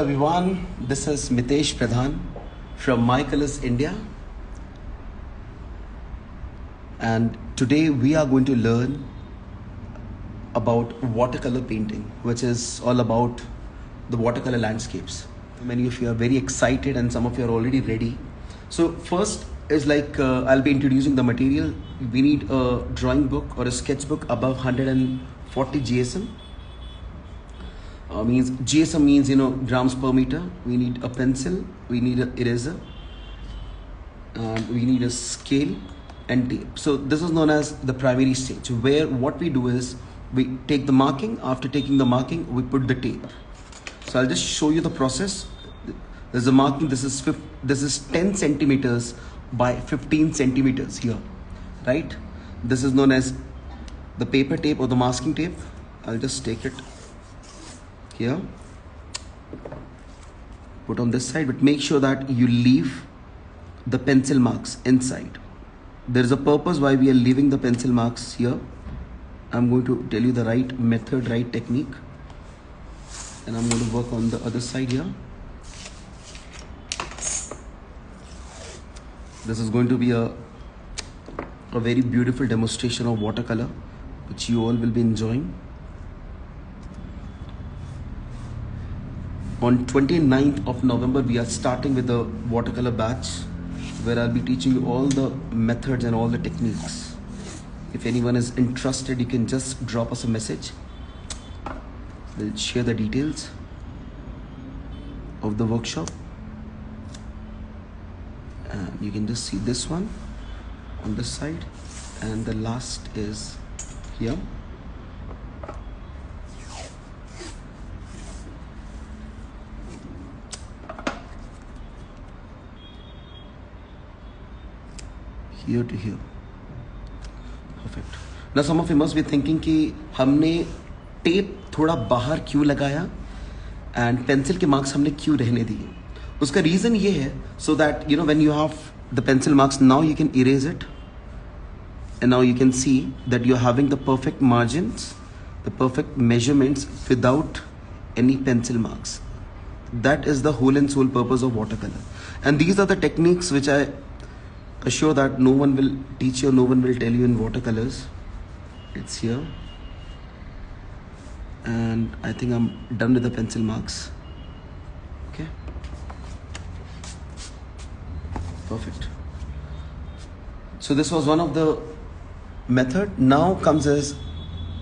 everyone, this is Mitesh Pradhan from My Colors India, and today we are going to learn about watercolor painting, which is all about the watercolor landscapes. Many of you are very excited and some of you are already ready. So first is I'll be introducing the material. We need a drawing book or a sketchbook above 140 GSM. Means GSM means grams per meter. We need a pencil, we need an eraser, we need a scale and tape. So this is known as the primary stage, where what we do is we take the marking. After taking the marking, we put the tape. So I'll just show you the process. There's a marking. This is 10 centimeters by 15 centimeters here, right? This is known as the paper tape or the masking tape. I'll just take it here, put on this side, but make sure that you leave the pencil marks inside. There is a purpose why we are leaving the pencil marks here. I'm going to tell you the right method, right technique, and I'm going to work on the other side here. This is going to be a very beautiful demonstration of watercolor, which you all will be enjoying. On 29th of November, we are starting with the watercolor batch, where I'll be teaching you all the methods and all the techniques. If anyone is interested, you can just drop us a message. We'll share the details of the workshop. And you can just see this one on this side, and the last is here. Here to here. Perfect. Now some of you must be thinking कि हमने tape थोड़ा बाहर क्यों लगाया and pencil के marks हमने क्यों रहने दिए. उसका reason ये है so that when you have the pencil marks, now you can erase it, and now you can see that you're having the perfect margins, the perfect measurements without any pencil marks. That is the whole and sole purpose of watercolor, and these are the techniques which I assure that no one will teach you, no one will tell you in watercolors. It's here, and I think I'm done with the pencil marks. Okay, perfect. So this was one of the method. Now comes as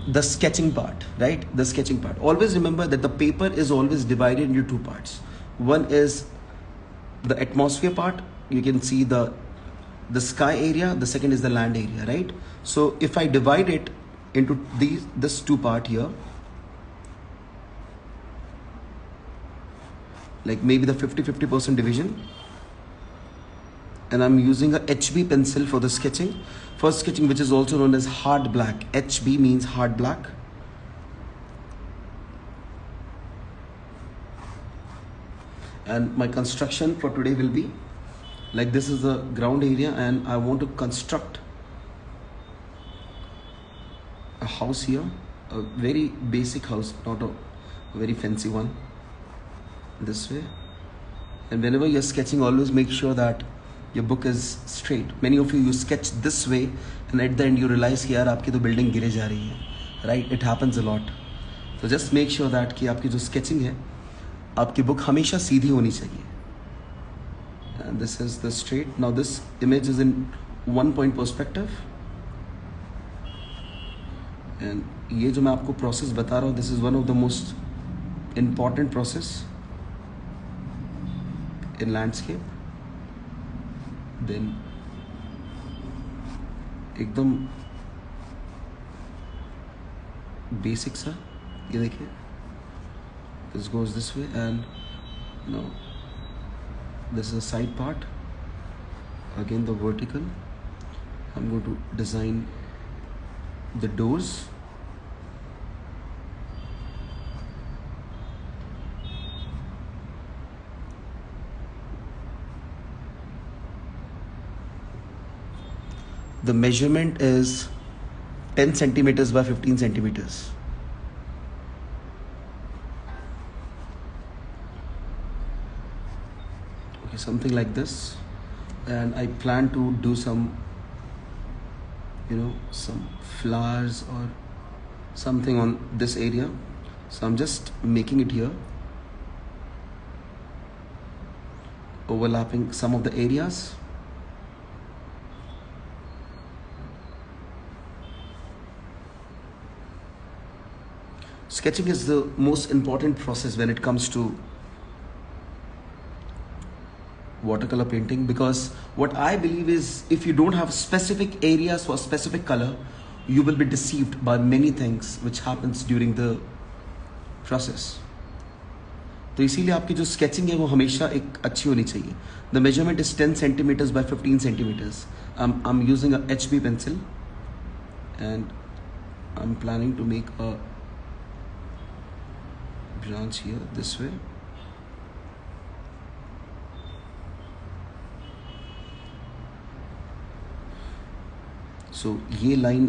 the sketching part, right? The sketching part. Always remember that the paper is always divided into two parts. One is the atmosphere part. You can see the sky area. The second is the land area, right? So if I divide it into this two part here, like maybe the 50% division, and I'm using a HB pencil for the sketching. For sketching, which is also known as hard black. HB means hard black. And my construction for today will be like this is the ground area, and I want to construct a house here, a very basic house, not a very fancy one, this way. And whenever you're sketching, always make sure that your book is straight. Many of you sketch this way, and at the end you realize कि यार आपकी तो building गिरे जा रही है, right? It happens a lot. So just make sure that कि आपकी जो sketching है, आपकी book हमेशा सीधी होनी चाहिए. And this is the straight. Now this image is in 1 point perspective, and ये जो मैं आपको process बता रहा हूँ, this is one of the most important process in landscape. Then एकदम basic सा, ये देखिए, this goes this way, and now this is a side part, again the vertical. I'm going to design the doors. The measurement is 10 centimeters by 15 centimeters. something like this, and I plan to do some, some flowers or something on this area. So I'm just making it here, overlapping some of the areas. Sketching is the most important process when it comes to watercolor painting, because what I believe is if you don't have specific areas for a specific color, you will be deceived by many things which happens during the process. तो इसीलिए आपकी जो sketching है वो हमेशा एक अच्छी होनी चाहिए. The measurement is 10 centimetres by 15 centimetres. I am using a HB pencil and I'm planning to make a branch here this way. So ये लाइन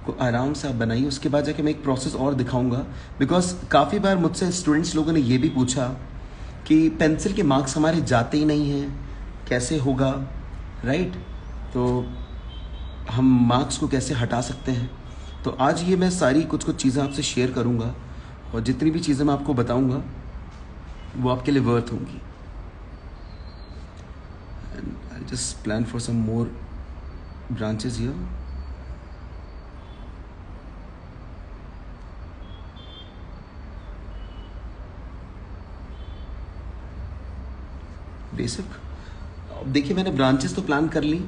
को आराम से आप बनाइए. उसके बाद जाके मैं एक प्रोसेस और दिखाऊंगा, बिकॉज काफ़ी बार मुझसे स्टूडेंट्स लोगों ने ये भी पूछा कि पेंसिल के मार्क्स हमारे जाते ही नहीं हैं, कैसे होगा, राइट? तो हम मार्क्स को कैसे हटा सकते हैं. तो आज ये मैं सारी कुछ चीज़ें आपसे शेयर करूंगा, और जितनी भी चीज़ें मैं आपको बताऊंगा वो आपके लिए वर्थ होंगी. And I just plan for some more branches here. Basic देखिए, मैंने ब्रांचेस तो प्लान कर ली,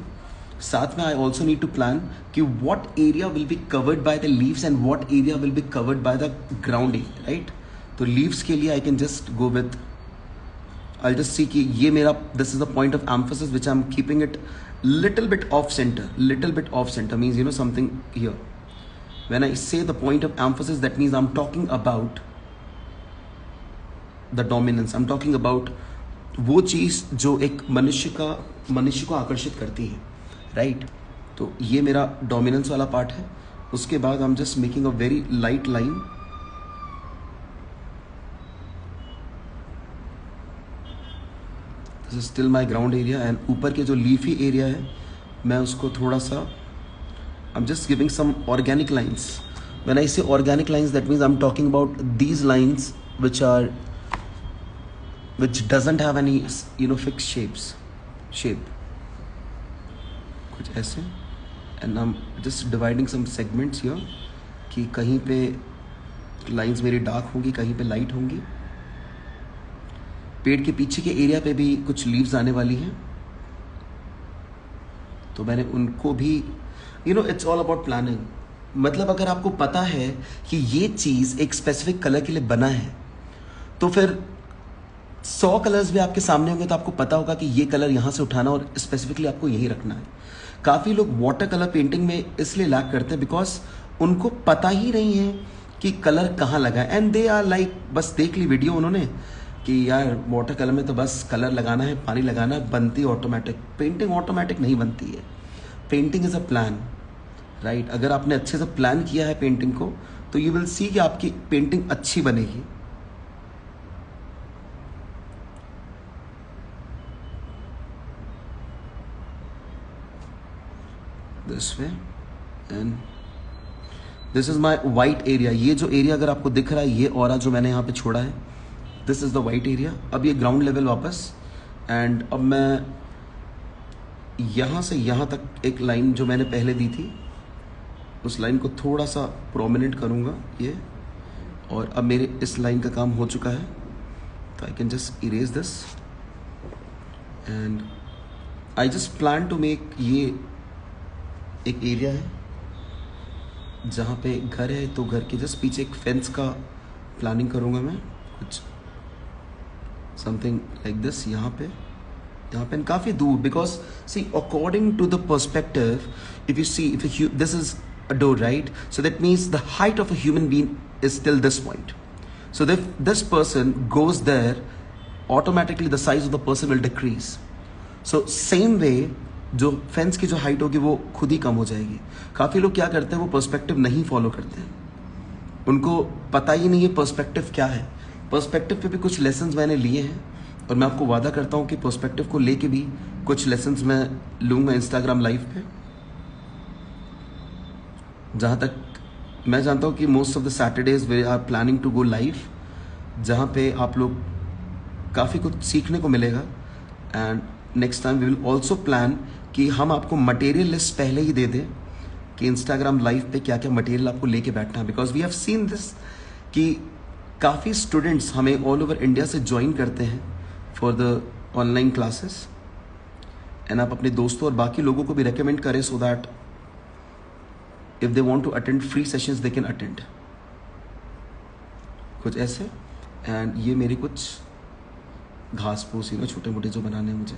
साथ में I also need to plan कि what area will be covered by the leaves and what area will be covered by the ground area, right? तो leaves के लिए I can just go with, I just see कि ये मेरा, this is the point of emphasis which I am keeping it little bit off center. Little bit off center means something here. When I say the point of emphasis, that means I'm talking about the dominance. I'm talking about वो चीज़ जो एक मनुष्य को आकर्षित करती है, right? तो ये मेरा डोमिनेंस वाला पार्ट है. उसके बाद I'm just making a very light line. This is still my ground area, and ऊपर के जो लीफी एरिया है मैं उसको थोड़ा सा, I am just giving some organic lines. When I say organic lines, that means I am talking about these lines which doesn't have any fixed shape, कुछ ऐसे. and I'm just dividing some segments here कि कहीं पे lines मेरी dark होंगी, कहीं पे light होंगी. पेड़ के पीछे के एरिया पे भी कुछ लीव्स आने वाली हैं, तो मैंने उनको भी, इट्स ऑल अबाउट प्लानिंग. मतलब अगर आपको पता है कि ये चीज़ एक स्पेसिफिक कलर के लिए बना है, तो फिर 100 कलर्स भी आपके सामने होंगे तो आपको पता होगा कि ये कलर यहाँ से उठाना और स्पेसिफिकली आपको यही रखना है. काफ़ी लोग वाटर कलर पेंटिंग में इसलिए लैक करते हैं बिकॉज उनको पता ही नहीं है कि कलर कहाँ लगा है. एंड दे आर लाइक, बस देख ली वीडियो उन्होंने कि यार वाटर कलर में तो बस कलर लगाना है, पानी लगाना है, बनती है ऑटोमेटिक. पेंटिंग ऑटोमेटिक नहीं बनती है. Painting is a plan, right? अगर आपने अच्छे से प्लान किया है पेंटिंग को, तो यू विल सी कि आपकी पेंटिंग अच्छी बनेगी. This way, and this is my white area. ये जो एरिया अगर आपको दिख रहा है, ये ऑरा जो मैंने यहाँ पे छोड़ा है, this is the white area. अब ये ग्राउंड लेवल वापस, एंड अब मैं यहाँ से यहाँ तक एक लाइन जो मैंने पहले दी थी, उस लाइन को थोड़ा सा प्रोमिनेंट करूँगा ये. और अब मेरे इस लाइन का काम हो चुका है, तो I can just erase this. And I just plan to make, ये एक एरिया है जहाँ पे घर है, तो घर के जस्ट पीछे एक फेंस का प्लानिंग करूँगा मैं, कुछ समथिंग लाइक दिस. यहाँ पे काफ़ी दूर, because see according to the perspective, if you see, if this is a door, right? So that means the height of a human being is till this point. So if this person goes there, automatically the size of the person will decrease. So same way, जो fence की जो height होगी वो खुद ही कम हो जाएगी. काफ़ी लोग क्या करते हैं, वो पर्सपेक्टिव नहीं फॉलो करते हैं, उनको पता ही नहीं है पर्सपेक्टिव क्या है. पर्सपेक्टिव पे भी कुछ लेसन्स मैंने लिए हैं, और मैं आपको वादा करता हूँ कि पर्सपेक्टिव को लेके भी कुछ लेसन्स मैं लूँगा इंस्टाग्राम लाइव पे। जहाँ तक मैं जानता हूँ कि most of the Saturdays we are planning to go live, जहाँ पे आप लोग काफ़ी कुछ सीखने को मिलेगा। And next time we will also plan कि हम आपको मटेरियल लिस्ट पहले ही दे दें कि इंस्टाग्राम लाइव पे क्या क्या मटेरियल आपको लेके बैठना है। Because we have seen this कि काफ़ी स्टूडेंट्स हमें ऑल ओवर इंडिया से ज्वाइन करते हैं for the online classes. And आप अपने दोस्तों और बाकी लोगों को भी रेकमेंड करें so that if they want to attend free sessions they can attend, कुछ ऐसे। एंड ये मेरी कुछ घास फूस छोटे मोटे जो बनाने हैं मुझे।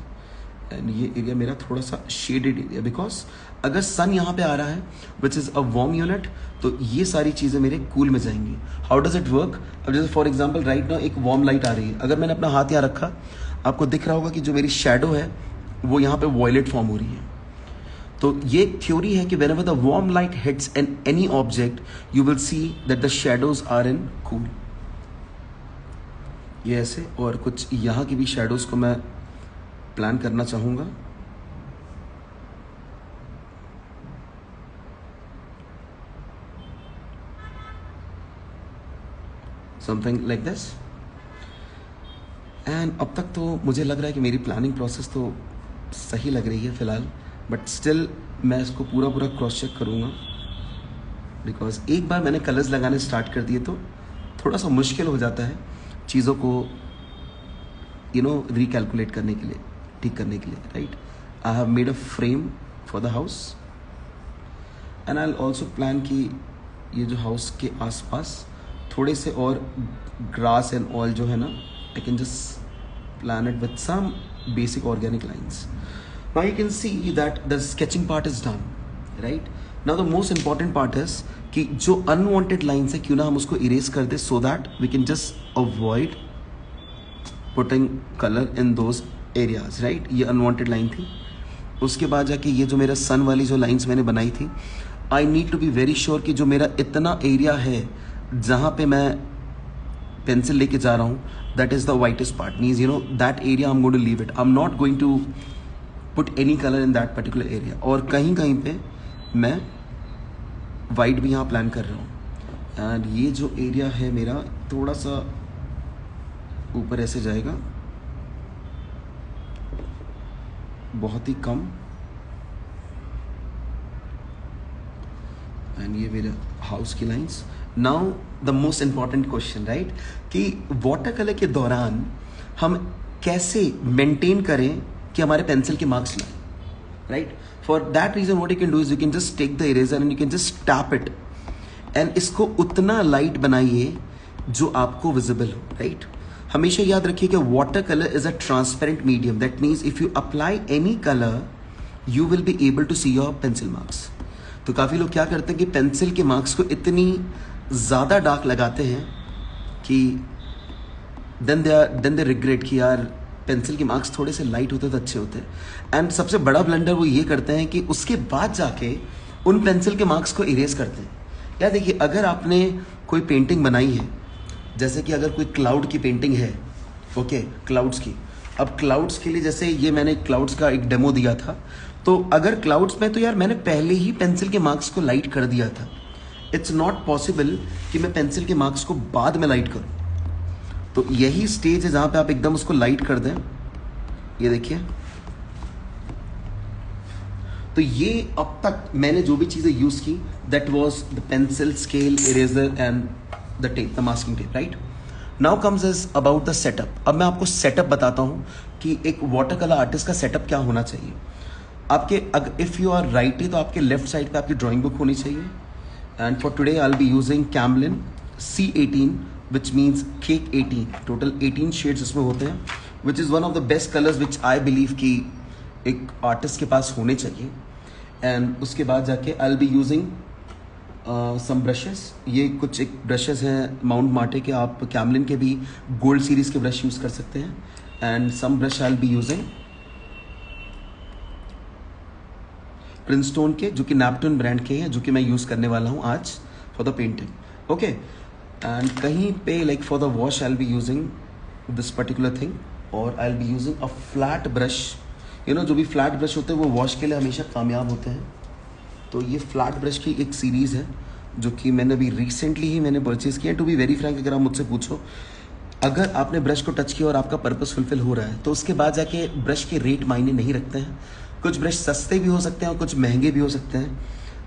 एंड ये एरिया मेरा थोड़ा सा शेडेड एरिया, बिकॉज अगर सन यहाँ पे आ रहा है which is a warm unit, तो ये सारी चीज़ें मेरे कूल में जाएंगी। How does it work? अब जैसे फॉर एग्जाम्पल राइट नाउ एक वार्म लाइट आ रही है, अगर मैंने अपना हाथ यहाँ रखा, आपको दिख रहा होगा कि जो मेरी शेडो है वो यहाँ पे वॉयलेट फॉर्म हो रही है। तो ये एक थ्योरी है कि whenever the warm light hits any object, you will see that the shadows are in cool. ये ऐसे, और कुछ यहाँ की भी शेडोज को मैं प्लान करना चाहूँगा। Something like this. एंड अब तक तो मुझे लग रहा है कि मेरी प्लानिंग प्रोसेस तो सही लग रही है फ़िलहाल, बट स्टिल मैं इसको पूरा क्रॉस चेक करूँगा। बिकॉज एक बार मैंने कलर्स लगाने स्टार्ट कर दिए तो थोड़ा सा मुश्किल हो जाता है चीज़ों को रिकैलकुलेट करने के लिए, ठीक करने के लिए, right. I have made a frame for the house and I will also plan कि ये जो हाउस के आसपास थोड़े से और ग्रास एंड ऑल जो है ना, I can just plan it with some basic organic lines. Now you can see that the sketching part is done, right? Now the most important part is कि जो unwanted lines है क्यों ना हम उसको erase कर दे so that we can just avoid putting color in those areas, right? ये unwanted line थी। उसके बाद जाके ये जो मेरा sun वाली जो lines मैंने बनाई थी, I need to be very sure कि जो मेरा इतना area है जहाँ पे मैं पेंसिल लेके जा रहा हूँ, that is the whitest part, means that area I'm going to leave it. I'm not going to put any color in that particular area. और कहीं कहीं पे मैं वाइट भी यहाँ प्लान कर रहा हूँ। एंड ये जो एरिया है मेरा थोड़ा सा ऊपर ऐसे जाएगा, बहुत ही कम। एंड ये मेरा हाउस की lines. Now the most important question, right, कि वाटर कलर के दौरान हम कैसे मेंटेन करें कि हमारे पेंसिल के मार्क्स लाए, right. For that reason what you can do is you can just take the eraser and you can just tap it and इसको उतना लाइट बनाइए जो आपको विजिबल हो, राइट। हमेशा याद रखिए कि water colour is a transparent medium, that means if you apply any colour you will be able to see your pencil marks. तो काफ़ी लोग क्या करते हैं कि पेंसिल के मार्क्स को इतनी ज़्यादा डार्क लगाते हैं कि देन दे रिग्रेट कि यार पेंसिल के मार्क्स थोड़े से लाइट होते तो अच्छे होते। एंड सबसे बड़ा ब्लंडर वो ये करते हैं कि उसके बाद जाके उन पेंसिल के मार्क्स को इरेज करते हैं। या देखिए, अगर आपने कोई पेंटिंग बनाई है, जैसे कि अगर कोई क्लाउड की पेंटिंग है, ओके, क्लाउड्स की, अब क्लाउड्स के लिए जैसे ये मैंने क्लाउड्स का एक डेमो दिया था, तो अगर क्लाउड्स में तो यार मैंने पहले ही पेंसिल के मार्क्स को लाइट कर दिया था। इट्स नॉट पॉसिबल कि मैं पेंसिल के मार्क्स को बाद में लाइट करूँ। तो यही स्टेज है जहाँ पे आप एकदम उसको लाइट कर दें। ये देखिए, तो ये अब तक मैंने जो भी चीज़ें यूज़ की that was the pencil, scale, eraser and the tape, the masking tape, right. Now comes is about the setup. अब मैं आपको सेटअप बताता हूँ कि एक वाटर कलर आर्टिस्ट का सेटअप क्या होना चाहिए। आपके अगर इफ़ यू आर राइटी तो आपके लेफ्ट साइड पे आपकी ड्राइंग बुक होनी चाहिए। And for today I will be using Camlin C18 which means cake 18, total 18 shades इसमें होते हैं, which is one of the best colors which I believe कि एक आर्टिस्ट के पास होने चाहिए। एंड उसके बाद जाके I will be using some brushes. ये कुछ एक ब्रशेस हैं माउंट मार्टे के, आप कैमलिन के भी गोल्ड सीरीज के ब्रश यूज़ कर सकते हैं। And some brush I will be using Princeton के, जो कि नैपटून ब्रांड के हैं, जो कि मैं यूज़ करने वाला हूँ आज for the painting, okay. And कहीं पे like for the wash I will be using this particular thing, और I will be using a flat brush. जो भी फ्लैट ब्रश होते हैं वो वॉश के लिए हमेशा कामयाब होते हैं। तो ये फ्लैट ब्रश की एक सीरीज़ है जो कि मैंने अभी रिसेंटली ही मैंने परचेज़ किया है। टू बी वेरी फ्रैंक, अगर आप मुझसे पूछो, अगर आपने ब्रश को टच किया और आपका पर्पस फुलफिल हो रहा है तो उसके बाद जाके ब्रश के रेट मायने नहीं रखते हैं। कुछ ब्रश सस्ते भी हो सकते हैं और कुछ महंगे भी हो सकते हैं।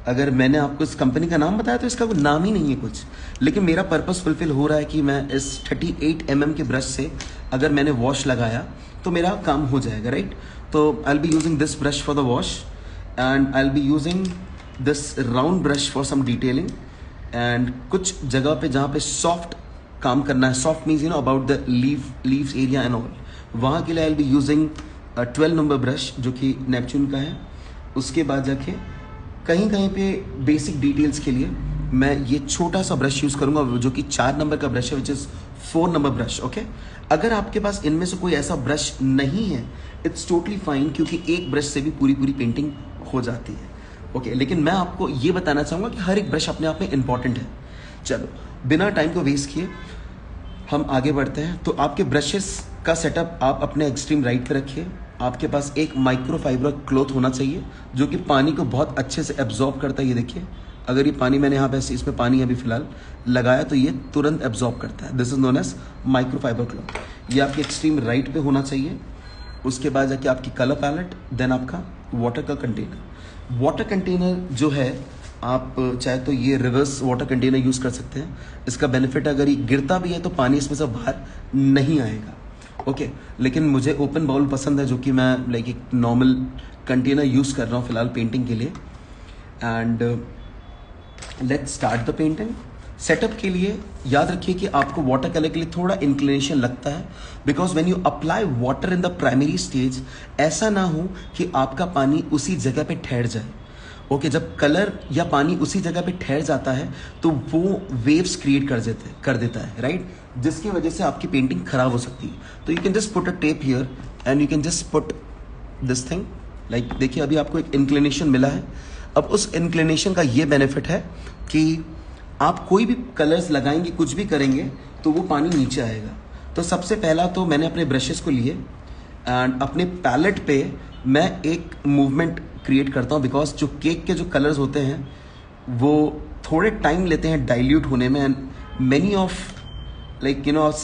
अगर मैंने आपको इस कंपनी का नाम बताया तो इसका कोई नाम ही नहीं है कुछ, लेकिन मेरा पर्पस फुलफिल हो रहा है कि मैं इस 38 mm के ब्रश से अगर मैंने वॉश लगाया तो मेरा काम हो जाएगा, राइट। तो I will be using this brush for the wash and I will be using this round brush for some detailing. And कुछ जगह पे जहाँ पे सॉफ्ट काम करना है, soft means about the leaves area and all, वहाँ के लिए I will be using 12 number brush जो कि नेपच्यून का है। उसके बाद जाके कहीं कहीं पे बेसिक डिटेल्स के लिए मैं ये छोटा सा ब्रश यूज़ करूँगा जो कि 4 नंबर का ब्रश है, which is 4 number brush. Okay, अगर आपके पास इनमें से कोई ऐसा ब्रश नहीं है, इट्स टोटली फाइन, क्योंकि एक ब्रश से भी पूरी पेंटिंग हो जाती है। ओके, लेकिन मैं आपको ये बताना चाहूँगा कि हर एक ब्रश अपने आप में इंपॉर्टेंट है। चलो, बिना टाइम को वेस्ट किए हम आगे बढ़ते हैं। तो आपके ब्रशेस का सेटअप आप अपने एक्सट्रीम राइट पे रखिए। आपके पास एक माइक्रोफाइबर क्लॉथ होना चाहिए जो कि पानी को बहुत अच्छे से एब्जॉर्ब करता है। ये देखिए, अगर ये पानी मैंने यहाँ पे इसमें पानी अभी फिलहाल लगाया तो ये तुरंत एब्जॉर्ब करता है। This is known as microfibre cloth. ये आपके एक्सट्रीम राइट पे होना चाहिए। उसके बाद जाके आपकी कलर पैलेट, देन आपका वाटर का कंटेनर। वाटर कंटेनर जो है, आप चाहे तो ये रिवर्स वाटर कंटेनर यूज़ कर सकते हैं। इसका बेनिफिट, अगर ये गिरता भी है तो पानी इसमें से बाहर नहीं आएगा। ओके, लेकिन मुझे ओपन बाउल पसंद है जो कि मैं लाइक एक नॉर्मल कंटेनर यूज़ कर रहा हूँ फिलहाल पेंटिंग के लिए। And let's start the painting. Setup के लिए याद रखिए कि आपको वाटर कलर के लिए थोड़ा इंक्लिनेशन लगता है, because when you apply water in the primary stage, ऐसा ना हो कि आपका पानी उसी जगह पे ठहर जाए। ओके, जब कलर या पानी उसी जगह पे ठहर जाता है तो वो वेव्स क्रिएट कर देता है, राइट, जिसकी वजह से आपकी पेंटिंग खराब हो सकती है। तो you can just put a tape here and you can just put this thing, like देखिए अभी आपको एक इंक्लिनेशन मिला है। अब उस इंक्लिनेशन का ये बेनिफिट है कि आप कोई भी कलर्स लगाएंगे, कुछ भी करेंगे, तो वो पानी नीचे आएगा। तो सबसे पहला तो मैंने अपने ब्रशेस को लिए एंड अपने पैलेट पे मैं एक मूवमेंट क्रिएट करता हूँ, बिकॉज जो केक के जो कलर्स होते हैं वो थोड़े टाइम लेते हैं डाइल्यूट होने में। एंड मैनी ऑफ लाइक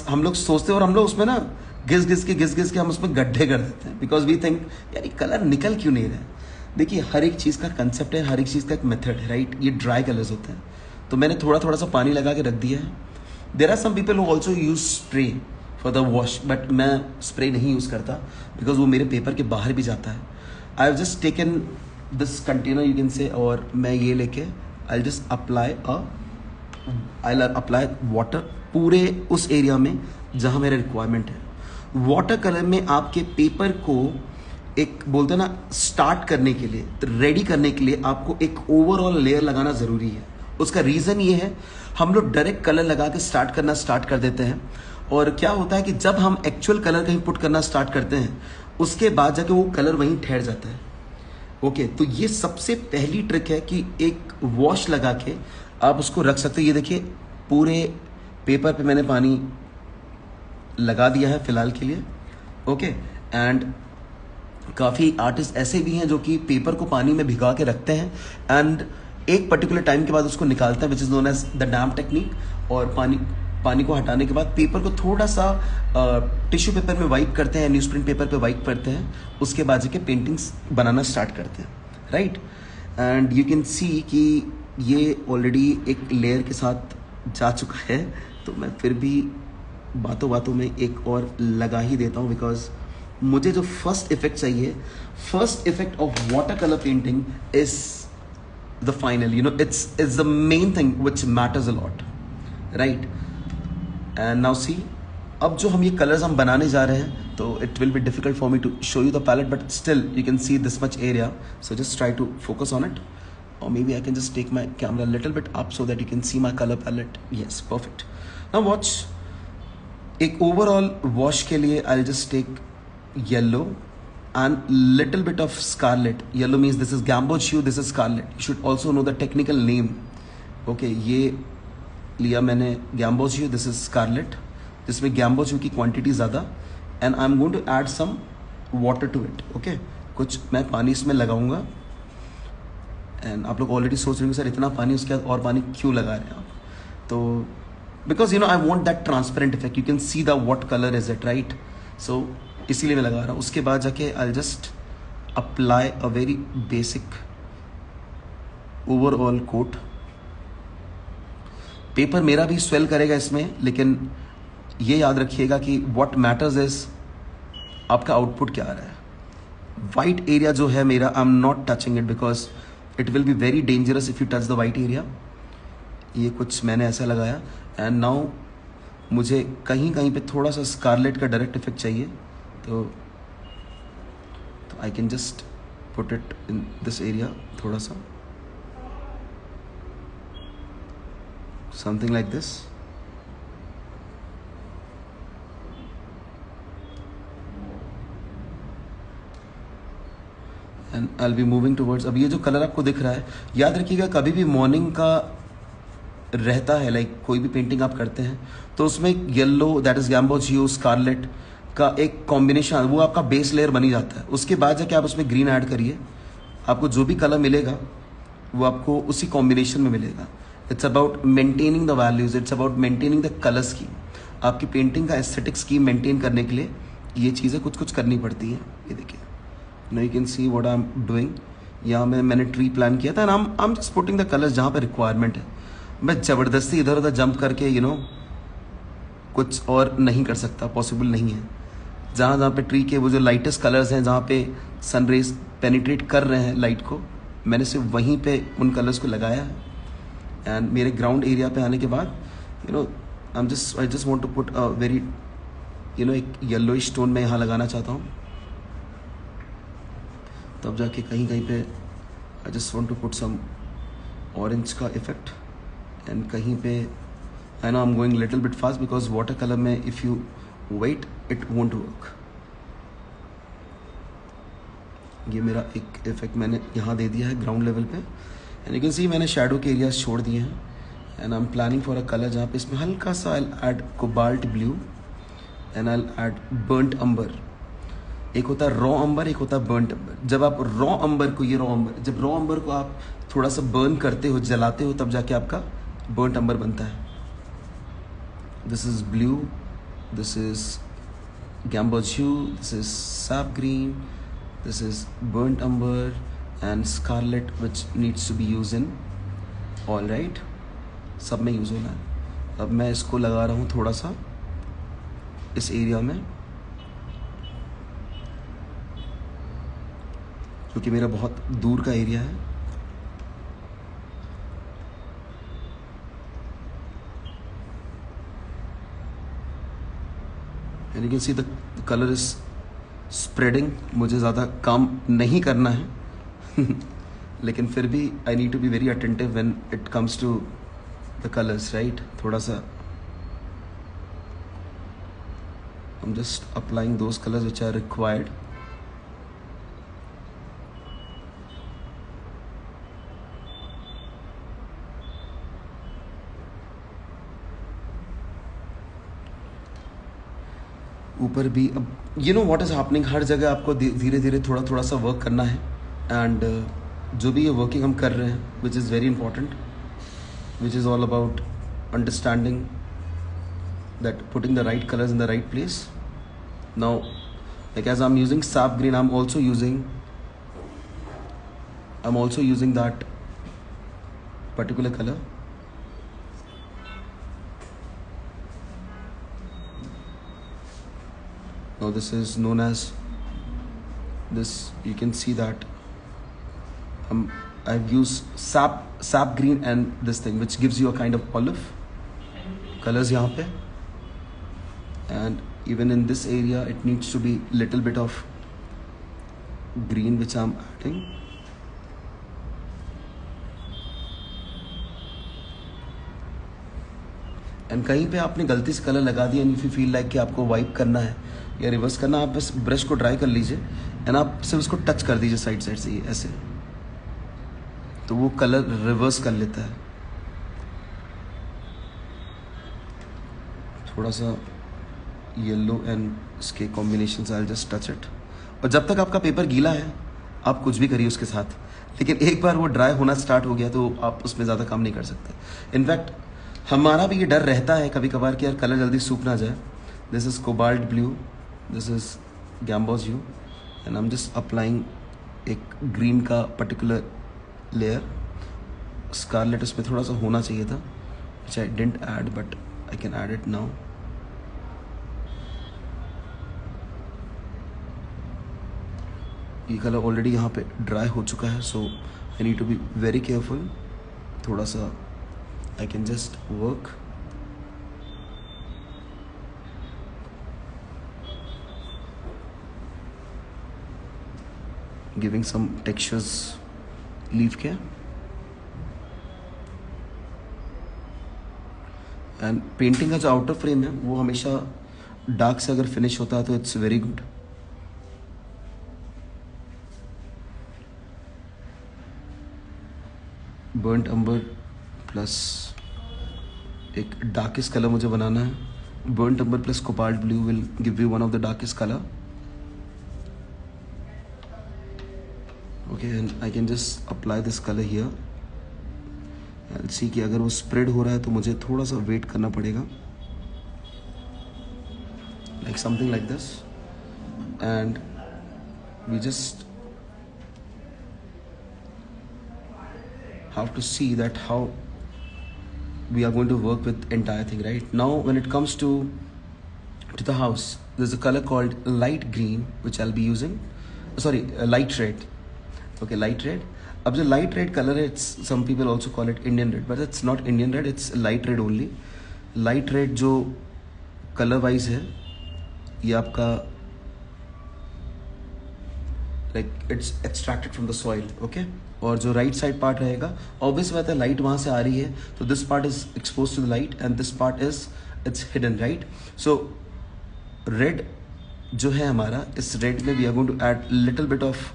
हम लोग सोचते हैं और हम लोग उसमें ना घिस घिस के हम उसमें गड्ढे कर देते हैं, बिकॉज वी थिंक यार ये कलर निकल क्यों नहीं रहा है। देखिए, हर एक चीज़ का कंसेप्ट है, हर एक चीज़ का एक मेथड है, राइट। ये ड्राई कलर्स होते हैं तो मैंने थोड़ा सा पानी लगा के रख दिया है। There are some people who also use spray for the wash, but मैं स्प्रे नहीं यूज़ करता बिकॉज वो मेरे पेपर के बाहर भी जाता है। I have just taken this container you can say, और मैं ये लेके आई जस्ट अप्लाई वाटर पूरे उस एरिया में जहाँ मेरा रिक्वायरमेंट है। वाटर कलर में आपके पेपर को एक बोलते हैं ना स्टार्ट करने के लिए, रेडी करने के लिए आपको एक ओवरऑल लेयर लगाना ज़रूरी है। उसका रीज़न ये है, हम लोग डायरेक्ट कलर लगा के स्टार्ट कर देते हैं, और क्या होता है कि जब हम एक्चुअल कलर कहीं पुट करना स्टार्ट करते हैं उसके बाद जाके वो कलर वहीं ठहर जाता है। ओके, तो ये सबसे पहली ट्रिक है कि एक वॉश लगा के आप उसको रख सकते हो। ये देखिए, पूरे पेपर पे मैंने पानी लगा दिया है फिलहाल के लिए। ओके, एंड काफ़ी आर्टिस्ट ऐसे भी हैं जो कि पेपर को पानी में भिगा के रखते हैं एंड एक पर्टिकुलर टाइम के बाद उसको निकालते हैं, which is known as the damp technique. और पानी को हटाने के बाद पेपर को थोड़ा सा टिश्यू पेपर में वाइप करते हैं, न्यूज़प्रिंट पेपर पे वाइप करते हैं, उसके बाद जाके पेंटिंग्स बनाना स्टार्ट करते हैं, right. And you can see कि ये ऑलरेडी एक लेयर के साथ जा चुका है, तो मैं फिर भी बातों में एक और लगा ही देता हूँ, बिकॉज मुझे जो फर्स्ट इफेक्ट चाहिए, first effect of water colour painting is the final, it's the main thing which matters a lot, right? And now see, अब जो हम ये कलर्स हम बनाने जा रहे हैं, तो it will be difficult for me to show you the palette, but still you can see this much area, so just try to focus on it, or maybe I can just take my camera a little bit up so that you can see my color palette. Yes, perfect. Now watch, एक overall wash के लिए I'll just take yellow and little bit of scarlet. Yellow means this is gamboge hue, this is scarlet. You should also know the technical name. Okay, ये लिया मैंने gamboge hue, this is scarlet, जिसमें gamboge hue की quantity ज़्यादा, and I am going to add some water to it. Okay, कुछ मैं पानी इसमें लगाऊंगा. एंड आप लोग ऑलरेडी सोच रहे होंगे सर इतना पानी, उसके बाद और पानी क्यों लगा रहे हैं आप? तो because you know I want that transparent effect, you can see the what colour is it, right? So इसीलिए मैं लगा रहा हूँ. उसके बाद जाके I just apply a very basic overall coat. Paper मेरा भी स्वेल करेगा इसमें, लेकिन ये याद रखिएगा कि व्हाट मैटर्स इज आपका आउटपुट क्या आ रहा है. वाइट एरिया जो है मेरा, आई am not touching it because it will be very dangerous if you touch the white area. ये कुछ मैंने ऐसा लगाया. एंड नाउ मुझे कहीं कहीं पे थोड़ा सा स्कारलेट का डायरेक्ट इफेक्ट चाहिए, तो I can just put it in this area थोड़ा सा, something like this. And I will be moving towards. अब ये जो कलर आपको दिख रहा है, याद रखिएगा कभी भी मॉर्निंग का रहता है, लाइक कोई भी पेंटिंग आप करते हैं तो उसमें yellow, that is gamboge hue, scarlet का एक कॉम्बिनेशन, वो आपका बेस लेयर बनी जाता है. उसके बाद जाके आप उसमें ग्रीन ऐड करिए, आपको जो भी कलर मिलेगा वो आपको उसी कॉम्बिनेशन में मिलेगा. It's about maintaining the values, it's about maintaining the colour scheme. आपकी पेंटिंग का एस्थेटिक स्कीम मेंटेन करने के लिए ये चीज़ें कुछ कुछ करनी पड़ती हैं. ये देखिए, now you can see what I am doing. यहाँ मैंने ट्री प्लान किया था, and I am just putting the colours जहाँ पे रिक्वायरमेंट है. मैं ज़बरदस्ती इधर उधर जंप करके कुछ और नहीं कर सकता, पॉसिबल नहीं है. जहाँ जहाँ पे ट्री के वो जो लाइटेस्ट कलर्स हैं, जहाँ पे सन रेज पेनिट्रेट कर रहे हैं लाइट को, मैंने सिर्फ वहीं पे उन कलर्स को लगाया है. एंड मेरे ग्राउंड एरिया पे आने के बाद I just want to put a very एक येलोइश टोन मैं यहाँ लगाना चाहता हूँ. तब जाके कहीं कहीं पे I just want to put some orange का इफेक्ट. एंड कहीं पे I know I am going little bit fast because water colour में if you wet it won't work. ये मेरा एक इफेक्ट मैंने यहाँ दे दिया है ग्राउंड लेवल पे. एंड यू कैन सी मैंने शेडो के एरियाज छोड़ दिए हैं. And I am planning for a colour जहाँ पे इसमें हल्का सा I add cobalt blue and I add burnt umber. एक होता है रॉ अंबर, एक होता है बर्न्ट अंबर. जब आप रॉ अंबर को, ये रॉ अंबर, जब रॉ अंबर को आप थोड़ा सा बर्न करते हो, जलाते हो, तब जाके आपका बर्न्ट अंबर बनता है. This is blue, this is gamboge hue, this is sap green, this is burnt umber and scarlet which needs to be used in all, right? सब में यूज़ होना है. अब मैं इसको लगा रहा हूँ थोड़ा सा इस एरिया में, क्योंकि मेरा बहुत दूर का एरिया है. And you can see the colour is spreading. मुझे ज़्यादा काम नहीं करना है लेकिन फिर भी I need to be very attentive when it comes to the colours, right? थोड़ा सा I am just applying those colours which are required. ऊपर भी अब व्हाट इज़ हैपनिंग, हर जगह आपको धीरे धीरे थोड़ा थोड़ा सा वर्क करना है. एंड जो भी ये वर्किंग हम कर रहे हैं which is very important, which is all about understanding that putting the right colours in the right place. Now like as I am using sap green, I'm also using that particular color. Now this is known as this. You can see that I've used sap green and this thing which gives you a kind of olive colors यहाँ पे. And even in this area it needs to be little bit of green which I'm adding. And कहीं पे आपने गलती से colour लगा दिया, and if you feel like कि आपको वाइप करना है या रिवर्स करना, आप बस ब्रश को ड्राई कर लीजिए एंड आप सिर्फ उसको टच कर दीजिए साइड साइड से, ऐसे, तो वो कलर रिवर्स कर लेता है. थोड़ा सा येलो एंड इसके combination I just touch it. और जब तक आपका पेपर गीला है आप कुछ भी करिए उसके साथ, लेकिन एक बार वो ड्राई होना स्टार्ट हो गया तो आप उसमें ज़्यादा काम नहीं कर सकते। इनफैक्ट हमारा भी ये डर रहता है कभी कभार कि यार कलर जल्दी सूख ना जाए। This is cobalt blue, this is गैम्बोज you, and I am just applying एक ग्रीन का पर्टिकुलर लेयर। स्कारलेट उसमें थोड़ा सा होना चाहिए था, which I didn't add, but I can add it now. ये कलर ऑलरेडी यहाँ पे ड्राई हो चुका है, so I need to be very careful. थोड़ा सा I can just work. Giving some textures leaf के। एंड पेंटिंग का जो आउटर फ्रेम है वो हमेशा डार्क से अगर फिनिश होता है तो it's very good. Burnt umber plus एक डार्केस्ट कलर मुझे बनाना है। Burnt umber plus cobalt blue will give you one of the darkest colour. Okay, and I can just apply this colour here. I'll see कि अगर वो spread हो रहा है तो मुझे थोड़ा सा वेट करना पड़ेगा, like something like this, and we just have to see that how we are going to work with entire thing. Right now when it comes to the house, there's a color called light green which I'll be using, sorry, light red. Okay, light red. अब जो light red colour है, it's some people also call it Indian red, but it's not Indian red, it's light red only. Light red जो colour wise है ये आपका like it's extracted from the soil. Okay, और जो right side part रहेगा, obvious बात है light वहाँ से आ रही है तो this part is expose to the light and this part is it's hidden, right. So red जो है हमारा, इस रेड में we are going to add little bit of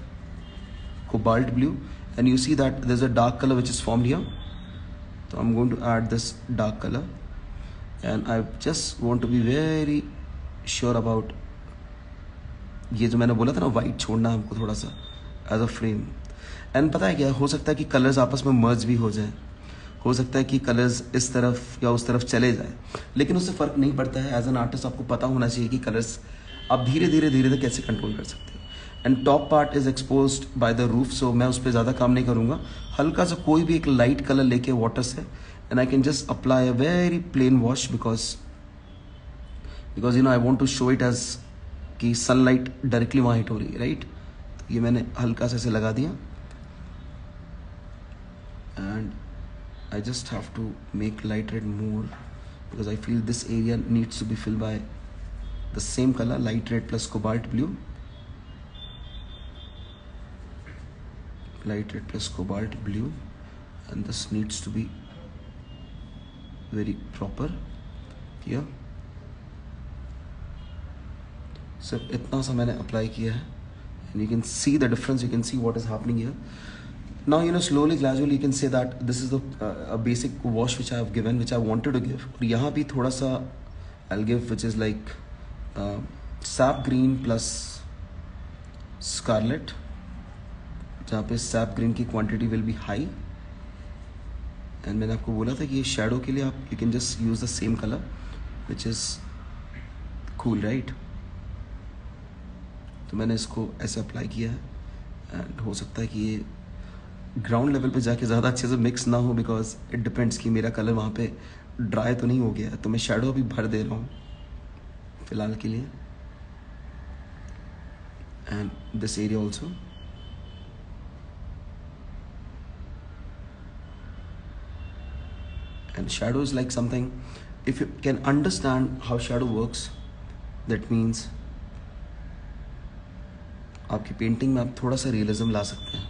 cobalt blue, and you see that there's a dark color which is formed here, so I'm going to add this dark color, and I just want to be very sure about ये जो मैंने बोला था ना white छोड़ना हमको थोड़ा सा एज अ फ्रेम। एंड पता है क्या, हो सकता है कि कलर्स आपस में मर्ज भी हो जाए, हो सकता है कि कलर्स इस तरफ या उस तरफ चले जाए, लेकिन उससे फ़र्क नहीं पड़ता है। एज एन आर्टिस्ट आपको पता होना चाहिए कि कलर्स आप धीरे धीरे धीरे कैसे कंट्रोल कर सकते हैं। And top part is exposed by the roof, so मैं उस पर ज़्यादा काम नहीं करूँगा। हल्का सा कोई भी एक लाइट कलर लेके वाटर से, and I can just apply a very plain wash because you know I want to show it as कि सनलाइट डायरेक्टली वहाँ हिट हो रही है, राइट। तो ये मैंने हल्का सा ऐसे लगा दिया, and I just have to make light red more because I feel this area needs to be filled by the same colour, light red plus cobalt blue, light red plus cobalt blue, and this needs to be very proper here. सिर्फ इतना सा मैंने apply किया है, and you can see the difference, you can see what is happening here. Now you know slowly gradually you can say that this is the a basic wash which I have given, which I wanted to give. और यहाँ भी थोड़ा सा I'll give which is like sap green plus scarlet, जहाँ पे SAP green की quantity will be high. And मैंने आपको बोला था कि ये शेडो के लिए आप you can just use the same colour which is cool, right. तो मैंने इसको ऐसे अप्लाई किया है, एंड हो सकता है कि ये ग्राउंड लेवल पे जाके ज़्यादा अच्छे से मिक्स ना हो बिकॉज इट डिपेंड्स कि मेरा कलर वहाँ पे ड्राई तो नहीं हो गया है, तो मैं शेडो भी भर दे रहा हूँ फिलहाल के लिए। And this area also, and shadow is like something, if you can understand how shadow works, that means आपकी पेंटिंग में आप थोड़ा सा रियलिज्म ला सकते हैं।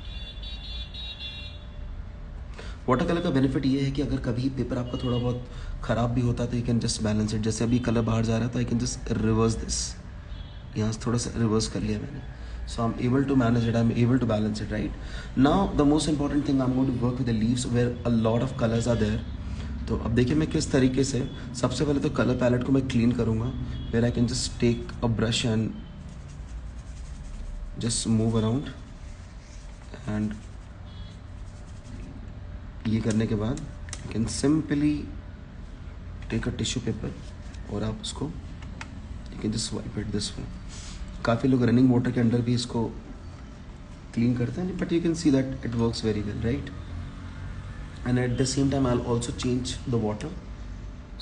वाटर कलर का बेनिफिट ये है कि अगर कभी पेपर आपका थोड़ा बहुत ख़राब भी होता है तो you can just balance it. जैसे अभी कलर बाहर जा रहा है तो I can just reverse this, यहाँ से थोड़ा सा रिवर्स कर लिया मैंने, so I'm able to manage it, I'm able to balance it, right। Now the most important thing, I'm going to work with the leaves where a lot of colors are there, तो तो अब देखिए मैं किस तरीके से, सबसे पहले तो कलर पैलेट को मैं क्लीन करूँगा, where I can just take a brush and just move around, and ये करने के बाद you can simply take a tissue paper और आप उसको you can just wipe it this way. काफ़ी लोग रनिंग वाटर के अंडर भी इसको क्लीन करते हैं, but you can see that it works very well, right. And at the same time I'll also change the water,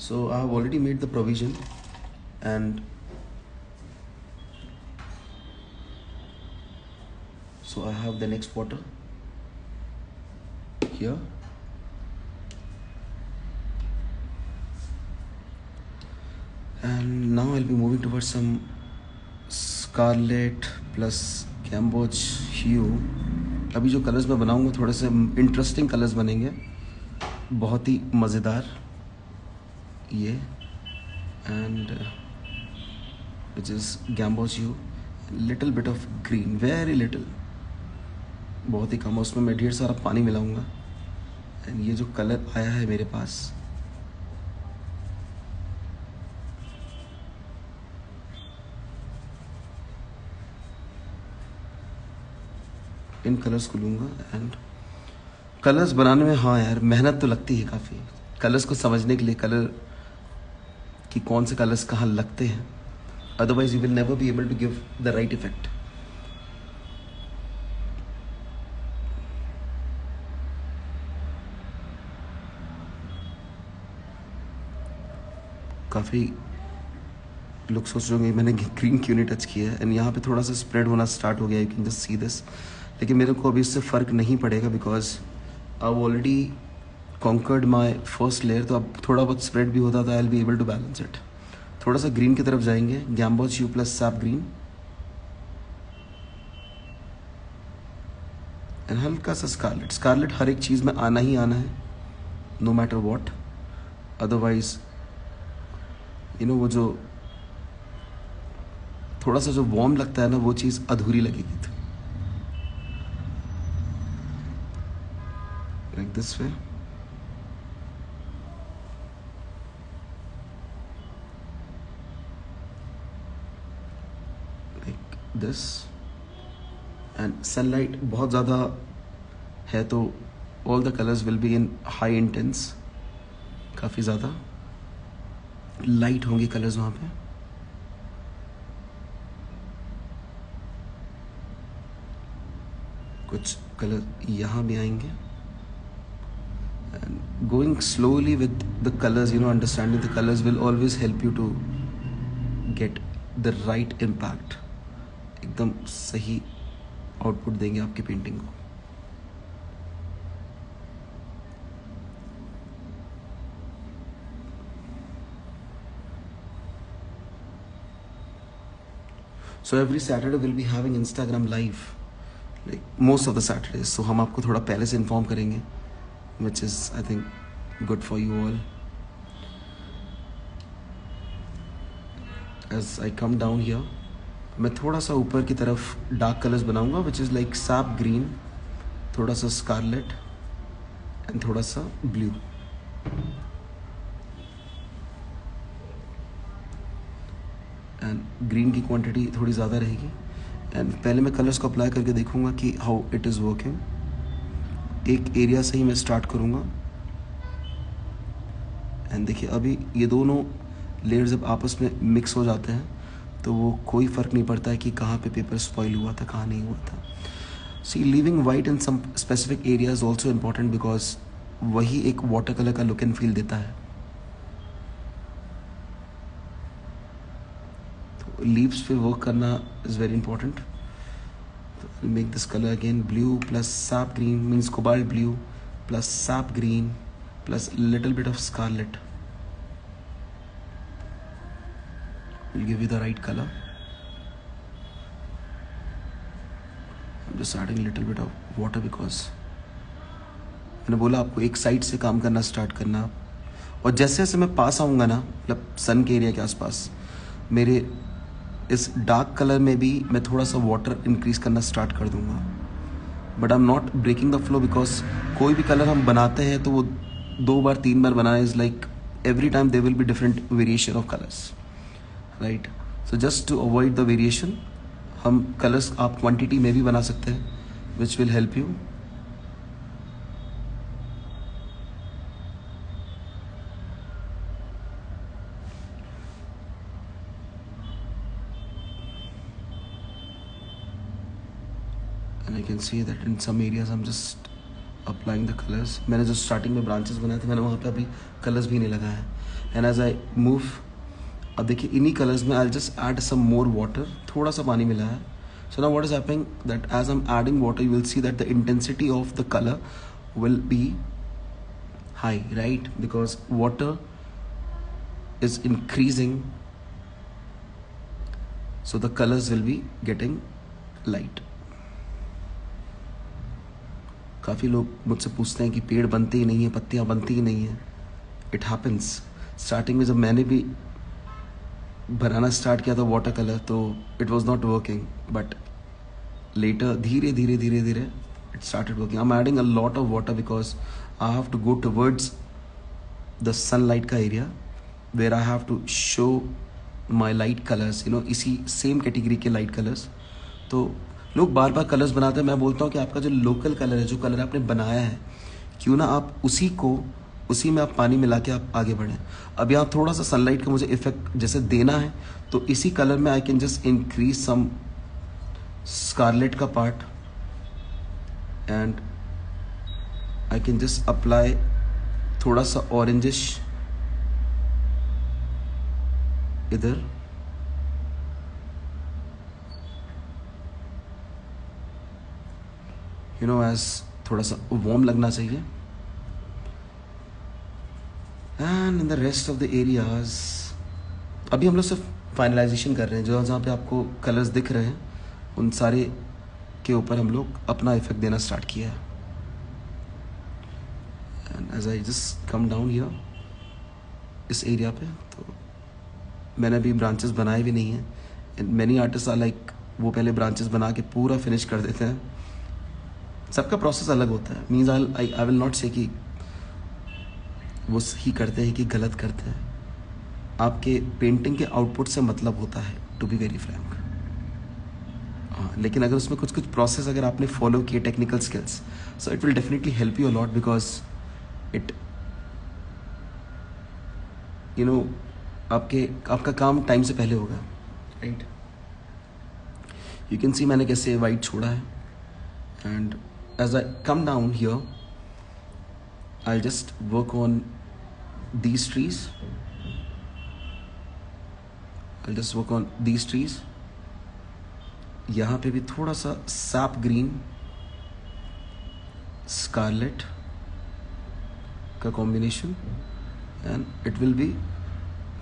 so I have already made the provision, and so I have the next water here, and now I'll be moving towards some scarlet plus Gamboge hue। अभी जो colours मैं बनाऊंगा थोड़े से interesting colours बनेंगे, बहुत ही मज़ेदार ये, and which is Gamboge hue, little bit of green, very little, बहुत ही कम, उसमें मैं ढेर सारा पानी मिलाऊंगा। एंड ये जो कलर आया है मेरे पास, इन कलर्स को लूँगा। एंड कलर्स बनाने में, हाँ यार, मेहनत तो लगती है काफ़ी, कलर्स को समझने के लिए, कलर कि कौन से कलर्स कहाँ लगते हैं, otherwise you will never be able to give the right effect. काफ़ी लोग सोच रहे होंगे मैंने ग्रीन क्यों नहीं टच किया है, एंड यहाँ पे थोड़ा सा स्प्रेड होना स्टार्ट हो गया, you can just see this, लेकिन मेरे को अभी इससे फ़र्क नहीं पड़ेगा because I already conquered my first layer. तो अब थोड़ा बहुत स्प्रेड भी होता था, I will be able to balance it. थोड़ा सा ग्रीन की तरफ जाएंगे, Gamboge hue plus sap green, and हल्का सा स्कारलेट। स्कारलेट हर एक चीज़ में आना ही आना है, no matter what, otherwise you know वो जो थोड़ा सा जो वार्म लगता है ना, वो चीज़ अधूरी लगेगी। तो like this way, like this, and sunlight बहुत ज़्यादा है तो all the colours will be in high intense, काफ़ी ज़्यादा लाइट होंगे कलर्स वहाँ पे। कुछ कलर यहाँ भी आएंगे, and going slowly with the colours, you know, understanding the colours will always help you to get the right impact. एकदम सही आउटपुट देंगे आपकी पेंटिंग को। So every Saturday we'll be having Instagram live, like most of the Saturdays. So हम आपको थोड़ा पहले से इन्फॉर्म करेंगे, which is I think good for you all. As I come down here, मैं थोड़ा सा ऊपर की तरफ डार्क कलर्स बनाऊंगा, which is like sap green, थोड़ा सा scarlet and थोड़ा सा blue. एंड ग्रीन की क्वांटिटी थोड़ी ज़्यादा रहेगी, एंड पहले मैं कलर्स को अप्लाई करके देखूंगा कि हाउ इट इज़ वर्किंग। एक एरिया से ही मैं स्टार्ट करूंगा, एंड देखिए अभी ये दोनों लेयर्स जब आपस में मिक्स हो जाते हैं तो वो कोई फ़र्क नहीं पड़ता है कि कहाँ पे पेपर स्पॉइल हुआ था, कहाँ नहीं हुआ था। See leaving white in some specific areas also important, because वही एक वाटर कलर का लुक एंड फील देता है। लीव्स पे वर्क करना इज़ वेरी इंपॉर्टेंट। तो make this colour again blue plus sap green means cobalt blue plus sap green plus little bit of scarlet will give you the right color. I'm just adding a little bit of water because मैंने बोला आपको एक side से काम करना start करना, और जैसे जैसे मैं पास आऊँगा ना, मतलब सन के एरिया के आसपास, मेरे इस डार्क कलर में भी मैं थोड़ा सा वाटर इंक्रीज करना स्टार्ट कर दूंगा। But I am not breaking the flow, because कोई भी कलर हम बनाते हैं तो वो 2 बार 3 बार बनाना is like every time there will be different variation of colors, right? So just to avoid the variation, हम colors आप quantity में भी बना सकते हैं, which will help you. And I can see that in some areas I'm just applying the colors. मैंने जो starting में branches बनाए थे मैंने वहाँ पे अभी colors भी नहीं लगाया है. And as I move, अब देखिए इन्हीं colors में I'll just add some more water. थोड़ा सा पानी मिला है. So now what is happening that as I'm adding water, you will see that the intensity of the color will be high, right? Because water is increasing, so the colors will be getting light. काफ़ी लोग मुझसे पूछते हैं कि पेड़ बनते ही नहीं है, पत्तियाँ बनती ही नहीं है. It happens. स्टार्टिंग में जब मैंने भी बनाना स्टार्ट किया था वाटर कलर, तो it was not working, but later धीरे धीरे धीरे धीरे it started working. I am adding a lot of water because I have to go towards the sunlight का area where I have to show my light colours, you know, इसी same category के light colours. तो लोग बार बार colours बनाते हैं. मैं बोलता हूँ कि आपका जो लोकल कलर है, जो कलर आपने बनाया है, क्यों ना आप उसी में आप पानी मिला के आप आगे बढ़ें. अब यहाँ थोड़ा सा सनलाइट का मुझे इफेक्ट जैसे देना है, तो इसी कलर में I can just increase some scarlet का part and I can just apply थोड़ा सा ऑरेंजिश इधर. यू नो, एज थोड़ा सा वार्म लगना चाहिए. And in the rest of the areas अभी हम लोग सिर्फ फाइनलाइजेशन कर रहे हैं. जहाँ जहाँ पे आपको कलर्स दिख रहे हैं उन सारे के ऊपर हम लोग अपना इफेक्ट देना स्टार्ट किया है. And as I just come down here इस एरिया पे, तो मैंने अभी ब्रांचेस बनाए भी नहीं हैं. मैनी आर्टिस्ट आर लाइक वो पहले ब्रांचेस बना के पूरा फिनिश कर देते हैं. सबका प्रोसेस अलग होता है. मीन्स आई विल नॉट से कि वो सही करते हैं कि गलत करते हैं. आपके पेंटिंग के आउटपुट से मतलब होता है, टू बी वेरी फ्रैंक. हाँ, लेकिन अगर उसमें कुछ प्रोसेस अगर आपने फॉलो किए, technical skills, so it will definitely help you a lot because it, you know, आपका काम टाइम से पहले होगा, राइट? यू कैन सी मैंने कैसे वाइट छोड़ा है. And as I come down here, I'll just work on these trees. यहाँ पे भी थोड़ा सा sap green, scarlet का combination and it will be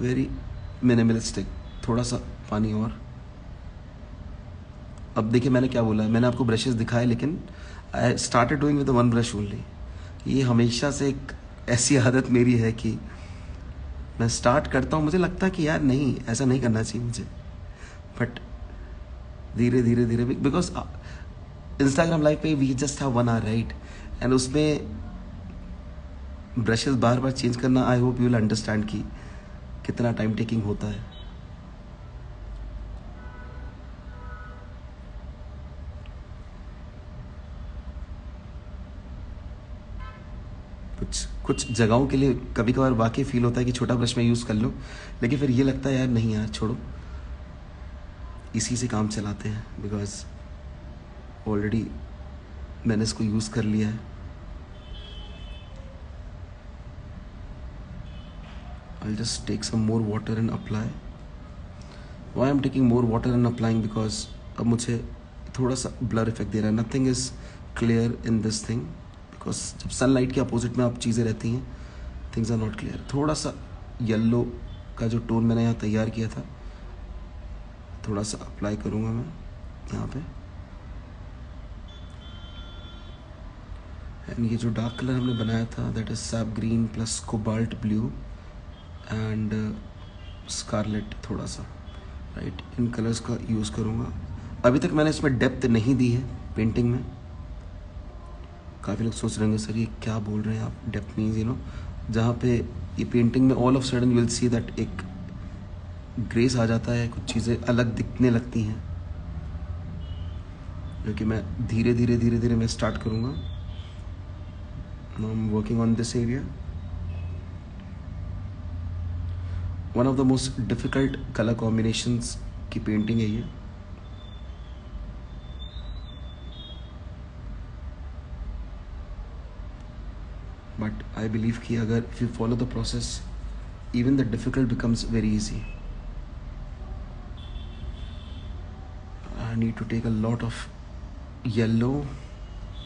very minimalistic. थोड़ा सा पानी और. अब देखिए मैंने क्या बोला, मैंने आपको ब्रशेस दिखाए लेकिन I started doing with one brush only. ये हमेशा से एक ऐसी आदत मेरी है कि मैं स्टार्ट करता हूँ, मुझे लगता है कि यार नहीं, ऐसा नहीं करना चाहिए मुझे, बट धीरे धीरे धीरे बिकॉज इंस्टाग्राम लाइव पे we just have 1 hour, right? And उसमें ब्रशेस बार बार चेंज करना, I hope you will understand कि कितना टाइम टेकिंग होता है. कुछ जगहों के लिए कभी कभार वाकई फील होता है कि छोटा ब्रश में यूज़ कर लो, लेकिन फिर ये लगता है यार नहीं यार छोड़ो, इसी से काम चलाते हैं बिकॉज ऑलरेडी मैंने इसको यूज़ कर लिया है. I'll just take some more water and apply. Why I'm taking more water and applying? Because अब मुझे थोड़ा सा blur effect दे रहा है. Nothing is clear in this thing. Because जब सनलाइट के अपोजिट में आप चीज़ें रहती हैं, थिंग्स आर नॉट क्लियर. थोड़ा सा येलो का जो टोन मैंने यहाँ तैयार किया था, थोड़ा सा अप्लाई करूँगा मैं यहाँ पे. एंड ये जो डार्क कलर हमने बनाया था, that is sap green plus cobalt blue and scarlet थोड़ा सा, राइट? इन कलर्स का यूज़ करूँगा. अभी तक मैंने इसमें डेप्थ नहीं दी है पेंटिंग में. काफ़ी लोग सोच रहे होंगे सर ये क्या बोल रहे हैं आप, डेप्थ मीन्स यू नो जहाँ पे ये पेंटिंग में all of sudden you will see that एक ग्रेस आ जाता है, कुछ चीज़ें अलग दिखने लगती हैं, जो कि मैं धीरे धीरे मैं स्टार्ट करूँगा. Now I am working on this area. One of the most difficult colour combinations की पेंटिंग है ये. बट आई बिलीव कि अगर if you follow the process, even the difficult becomes very easy. I need to take a lot of yellow,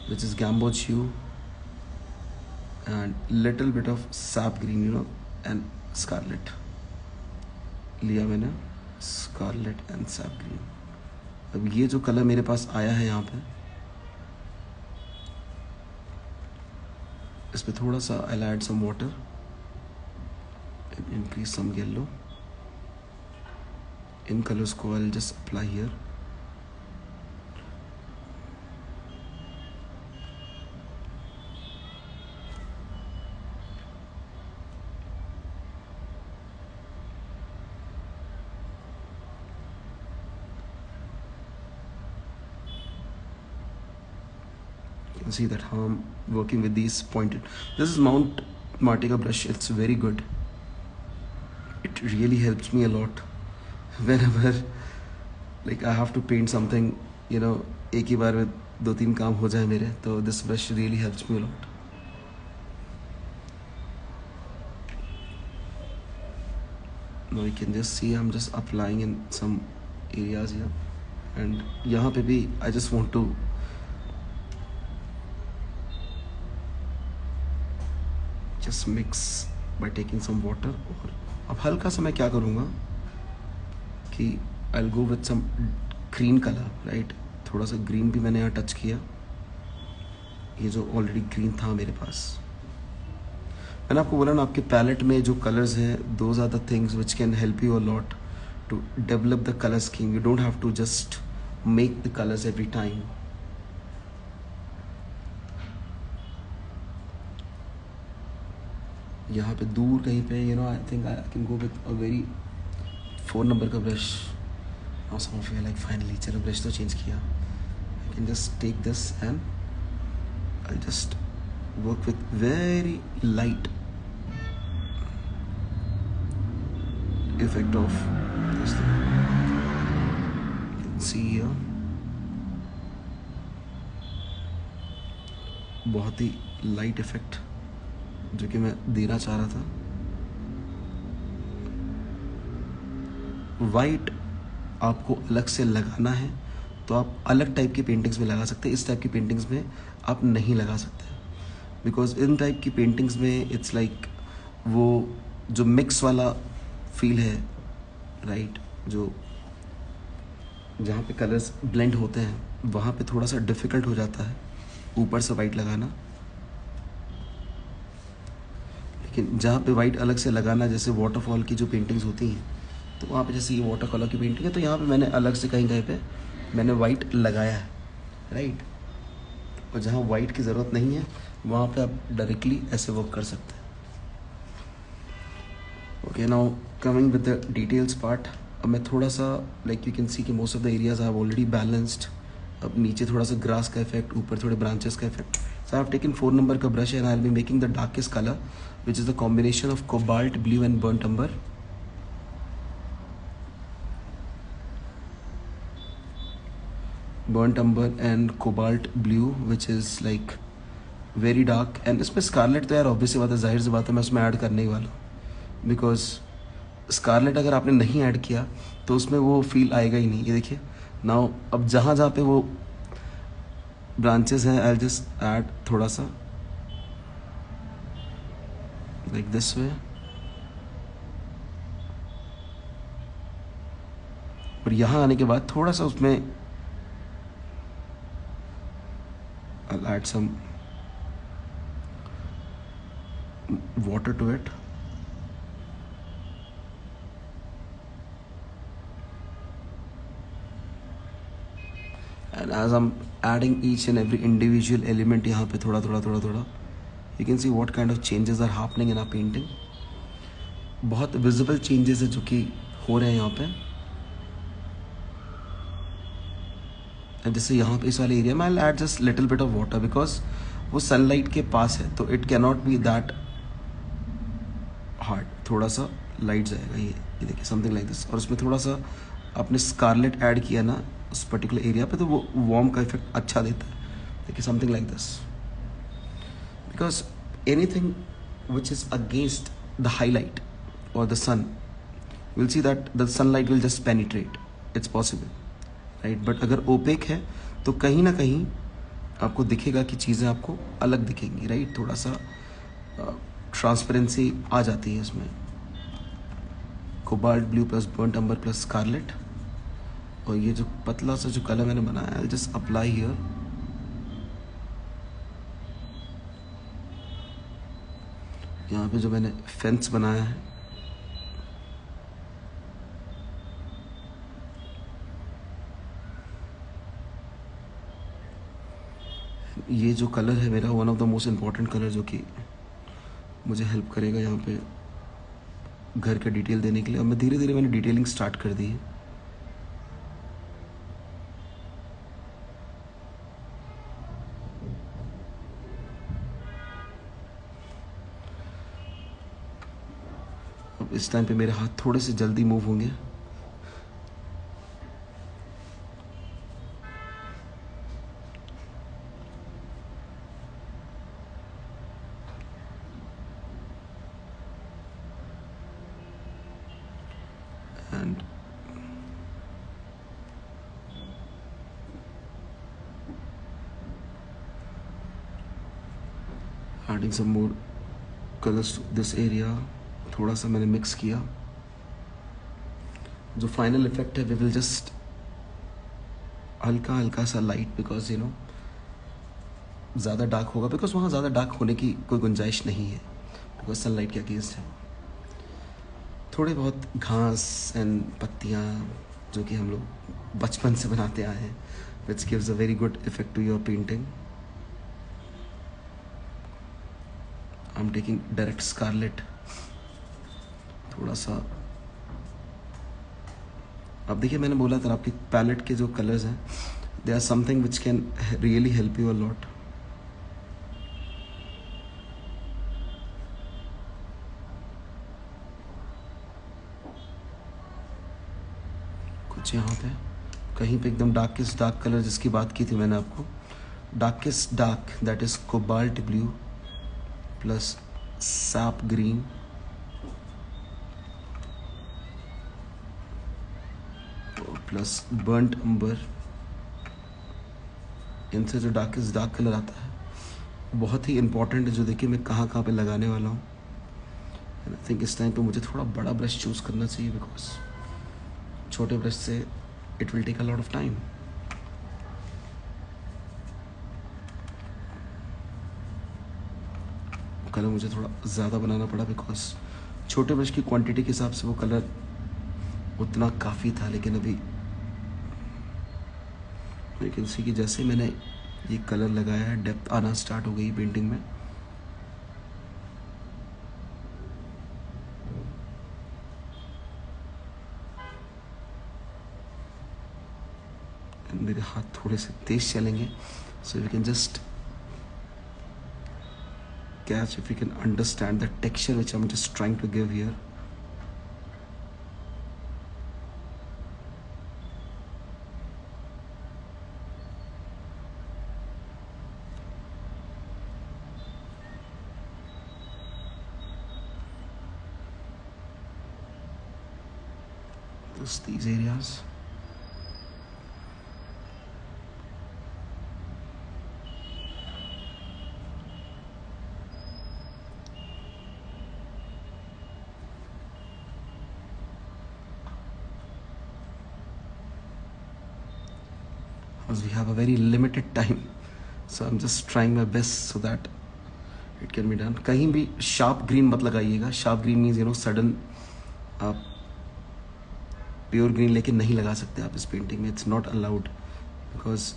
which is gamboge hue, and little bit of sap green, and scarlet. लिया मैंने scarlet and sap green. अब ये जो colour मेरे पास आया है यहाँ पे, इस पे थोड़ा सा I'll add some water. Increase some yellow in colors को I'll just apply here. You can see that how I'm working with these pointed. This is Mount Martika brush. It's very good. It really helps me a lot whenever like I have to paint something, एक ही बार में 2-3 काम हो जाए मेरे, तो this brush really helps me a lot. Now you can just see I'm just applying in some areas here, and यहाँ पे भी I just want to just mix by taking some water. और अब हल्का सा मैं क्या करूँगा कि I'll go with some green color, right? थोड़ा सा ग्रीन भी मैंने यहाँ टच किया. ये जो ऑलरेडी ग्रीन था मेरे पास, मैंने आपको बोला ना, आपके पैलेट में जो कलर्स हैं, those are the things which can help you a lot to develop the color scheme. You don't have to just make the colors every time. यहाँ पे दूर कहीं पे I think I can go with a very 4 number का brush. Now some of you are like finally चलो brush तो change किया. I can just take this and I just work with very light effect of this thing. You can see here बहुत ही light effect जो कि मैं देना चाह रहा था. वाइट आपको अलग से लगाना है तो आप अलग टाइप की पेंटिंग्स में लगा सकते हैं. इस टाइप की पेंटिंग्स में आप नहीं लगा सकते, बिकॉज इन टाइप की पेंटिंग्स में इट्स लाइक वो जो मिक्स वाला फील है, राइट, जो जहाँ पे कलर्स ब्लेंड होते हैं वहाँ पे थोड़ा सा डिफ़िकल्ट हो जाता है ऊपर से वाइट लगाना. लेकिन जहाँ पे वाइट अलग से लगाना, जैसे वाटरफॉल की जो पेंटिंग्स होती हैं, तो वहाँ पे जैसे ये वाटर कलर की पेंटिंग है, तो यहाँ पे मैंने अलग से कहीं पे मैंने वाइट लगाया है, राइट. और जहाँ वाइट की ज़रूरत नहीं है वहाँ पे आप डायरेक्टली ऐसे वर्क कर सकते हैं. Okay, now coming with the details part. अब मैं थोड़ा सा लाइक यू कैन सी कि most of the areas are already balanced. अब नीचे थोड़ा सा ग्रास का इफेक्ट, ऊपर थोड़े ब्रांचेस का effect. So I have taken 4 number का brush and I will be making the darkest color, which is the combination of cobalt blue and burnt umber. Burnt umber and cobalt blue, which is like very dark. And इसमें scarlet तो यार obviously बात है, जाहिर सी बात है, मैं उसमें ऐड करने ही वाला हूँ, because scarlet अगर आपने नहीं ऐड किया तो उसमें वो फील आएगा ही नहीं. ये देखिए नाउ, अब जहाँ जहाँ पे वो ब्रांचेस हैं, आई जस्ट ऐड थोड़ा सा लाइक दिस वे. और यहाँ आने के बाद थोड़ा सा उसमें I'll add some water to it. And as I'm adding each and every individual element यहाँ पे थोड़ा थोड़ा थोड़ा थोड़ा, you can see what kind of changes are happening in our painting. बहुत विजिबल चेंजेस है जो कि हो रहे हैं यहाँ पे. जैसे यहाँ पे इस वाले एरिया में I will add just little bit of water because वो सनलाइट के पास है तो it can not be that hard. थोड़ा सा लाइट जाएगा ये देखिए समथिंग लाइक दिस. और उसमें थोड़ा सा आपने स्कारलेट ऐड किया ना उस पर्टिकुलर एरिया पे तो वो वार्म का इफेक्ट अच्छा देता है. देखिए something like this because anything which is against the highlight और the sun will see that the sunlight will just penetrate. It's possible right. But अगर ओपेक है तो कहीं ना कहीं आपको दिखेगा कि चीज़ें आपको अलग दिखेंगी राइट. थोड़ा सा ट्रांसपेरेंसी आ जाती है इसमें. Cobalt blue plus burnt umber plus Scarlett. और ये जो पतला सा जो कलर मैंने बनाया है जस्ट अप्लाई हियर. यहाँ पे जो मैंने फेंस बनाया है ये जो कलर है मेरा one of the most important colour जो कि मुझे हेल्प करेगा यहाँ पे घर के डिटेल देने के लिए. और मैं धीरे धीरे मैंने डिटेलिंग स्टार्ट कर दी है. अब इस टाइम पे मेरे हाथ थोड़े से जल्दी मूव होंगे. And adding some more colors to this area. थोड़ा सा मैंने मिक्स किया. जो फाइनल इफेक्ट है वी विल जस्ट हल्का हल्का सा लाइट बिकॉज यू नो ज़्यादा डार्क होगा बिकॉज वहाँ ज़्यादा डार्क होने की कोई गुंजाइश नहीं है बिकॉज सनलाइट के अगेंस्ट है. थोड़े बहुत घास एंड पत्तियाँ जो कि हम लोग बचपन से बनाते आए हैं which gives a very good effect to your painting. I am taking direct scarlet. थोड़ा सा अब देखिए मैंने बोला था आपकी पैलेट के जो कलर्स हैं they are something which can really help you a lot. कुछ यहाँ पे कहीं पे एकदम डार्केस्ट डार्क कलर जिसकी बात की थी मैंने आपको. Darkest dark that is cobalt blue plus sap green plus burnt umber. इनसे जो डार्केस्ट डार्क कलर आता है बहुत ही इंपॉर्टेंट है जो देखिए मैं कहाँ कहाँ पे लगाने वाला हूँ. आई थिंक इस टाइम पे मुझे थोड़ा बड़ा ब्रश चूज़ करना चाहिए बिकॉज छोटे ब्रश से it will take a lot of time. Colour मुझे थोड़ा ज़्यादा बनाना पड़ा बिकॉज छोटे ब्रश की क्वांटिटी के हिसाब से वो कलर उतना काफ़ी था. लेकिन अभी यू कैन सी कि जैसे मैंने ये कलर लगाया है डेप्थ आना स्टार्ट हो गई पेंटिंग में. मेरे हाथ थोड़े से तेज चलेंगे so you can just catch if you can understand the texture which I am just trying to give here. These areas. As we have a very limited time, so I'm just trying my best so that it can be done. कहीं भी sharp green मत लगाइएगा. Sharp green means you know sudden आप pure green लेके नहीं लगा सकते आप इस पेंटिंग में. इट्स नॉट अलाउड बिकॉज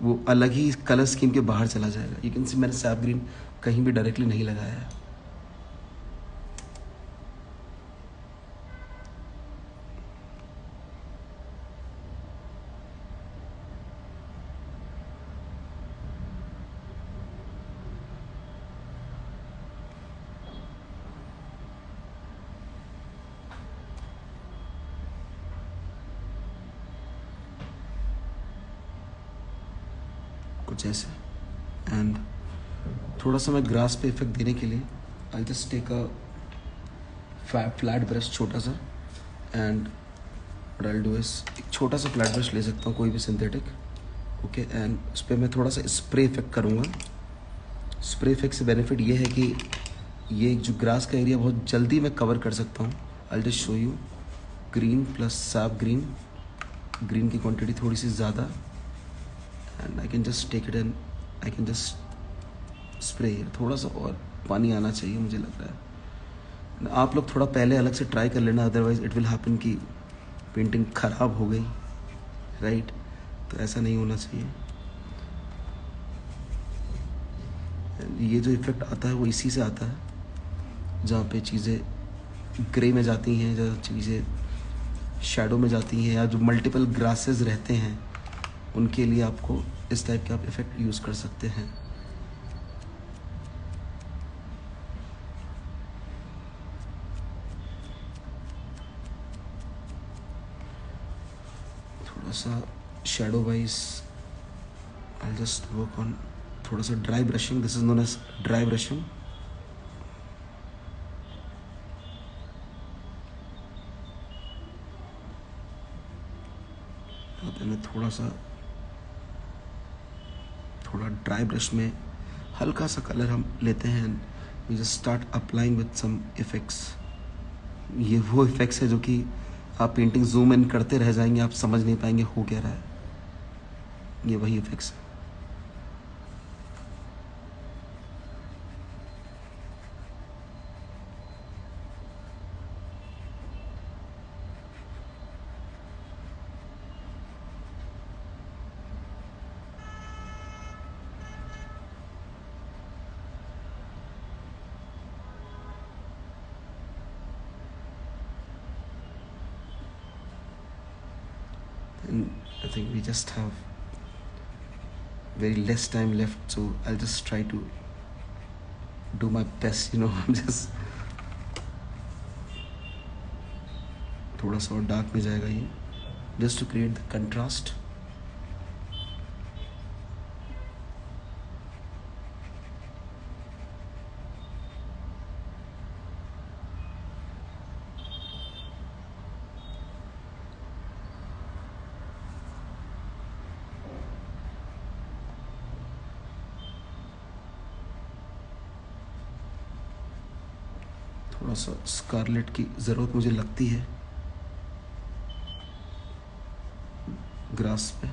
वो अलग ही कलर स्कीम के बाहर चला जाएगा. यू कैन सी मैंने सैप ग्रीन कहीं भी डायरेक्टली नहीं लगाया है। कुछ ऐसे। एंड थोड़ा सा मैं ग्रास पे इफेक्ट देने के लिए I just take a flat brush छोटा सा, एंड आई डू इज एक छोटा सा फ्लैट ब्रश ले सकता हूँ कोई भी सिंथेटिक, ओके। एंड उस पर मैं थोड़ा सा स्प्रे इफेक्ट करूँगा। स्प्रे इफेक्ट से बेनिफिट ये है कि ये जो ग्रास का एरिया बहुत जल्दी मैं कवर कर सकता हूँ। I just show you green plus sap green, green की क्वांटिटी थोड़ी सी ज़्यादा, and I can just take it and I can just spray. थोड़ा सा और पानी आना चाहिए मुझे लग रहा है। आप लोग थोड़ा पहले अलग से ट्राई कर लेना, अदरवाइज इट विल हैपन कि पेंटिंग ख़राब हो गई, राइट? तो ऐसा नहीं होना चाहिए। ये जो इफेक्ट आता है वो इसी से आता है, जहाँ पे चीज़ें ग्रे में जाती हैं, जहाँ चीज़ें शैडो में जाती हैं, या जो मल्टीपल ग्रासेस रहते हैं उनके लिए आपको इस टाइप के आप इफेक्ट यूज़ कर सकते हैं। थोड़ा सा shadow wise I just work on थोड़ा सा dry brushing, this is known as dry brushing. मैं थोड़ा ड्राई ब्रश में हल्का सा कलर हम लेते हैं, we just start applying with some effects. ये वो इफेक्ट्स है जो कि आप पेंटिंग जूम इन करते रह जाएंगे, आप समझ नहीं पाएंगे हो क्या रहा है। ये वही इफेक्ट्स है। And I think we just have very less time left, so I'll just try to do my best, you know. I'm just थोड़ा सा और डार्क में जाएगा ये, just to create the contrast. थोड़ा सा स्कारलेट की ज़रूरत मुझे लगती है ग्रास पे।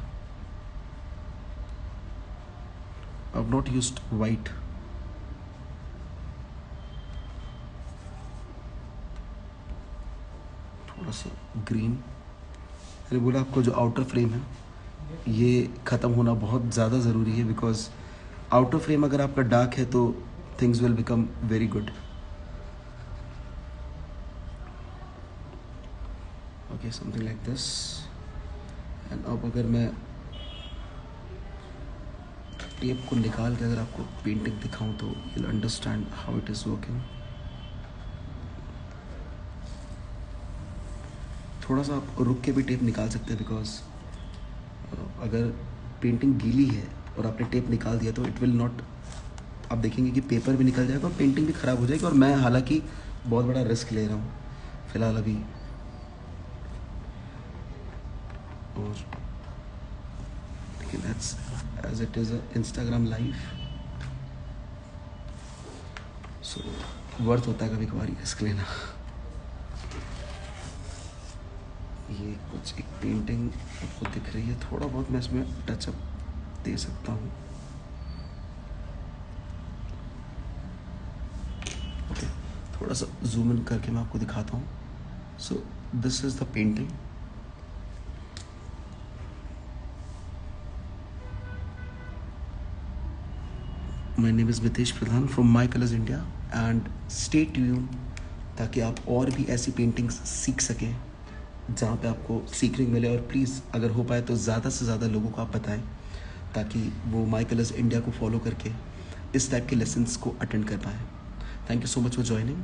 I've not used white. थोड़ा सा ग्रीन। मैंने बोला आपको जो आउटर फ्रेम है ये ख़त्म होना बहुत ज़्यादा ज़रूरी है, बिकॉज आउटर फ्रेम अगर आपका डार्क है तो things will become very good. Okay, something like this. And अब अगर मैं टेप को निकाल के अगर आपको पेंटिंग दिखाऊं तो you will understand how it is working. थोड़ा सा आप रुक के भी टेप निकाल सकते हैं, बिकॉज अगर पेंटिंग गीली है और आपने टेप निकाल दिया तो इट विल नॉट, आप देखेंगे कि पेपर भी निकल जाएगा और पेंटिंग भी ख़राब हो जाएगी। और मैं हालांकि बहुत बड़ा रिस्क ले रहा हूँ फ़िलहाल अभी, और लेकिन as it is Instagram live, so worth होता है कभी कभार रिस्क लेना। ये कुछ एक पेंटिंग आपको दिख रही है, थोड़ा बहुत मैं इसमें टचअप दे सकता हूँ। ओके, थोड़ा सा जूम इन करके मैं आपको दिखाता हूँ। So this is the painting. My name is Mitesh Pradhan from my colours India and stay tune ताकि आप और भी ऐसी पेंटिंग्स सीख सकें जहाँ पे आपको सीखने को मिले। और प्लीज़ अगर हो पाए तो ज़्यादा से ज़्यादा लोगों को आप बताएं ताकि वो माई कलर्स इंडिया को फॉलो करके इस टाइप के लेसन्स को अटेंड कर पाए। Thank you so much for joining.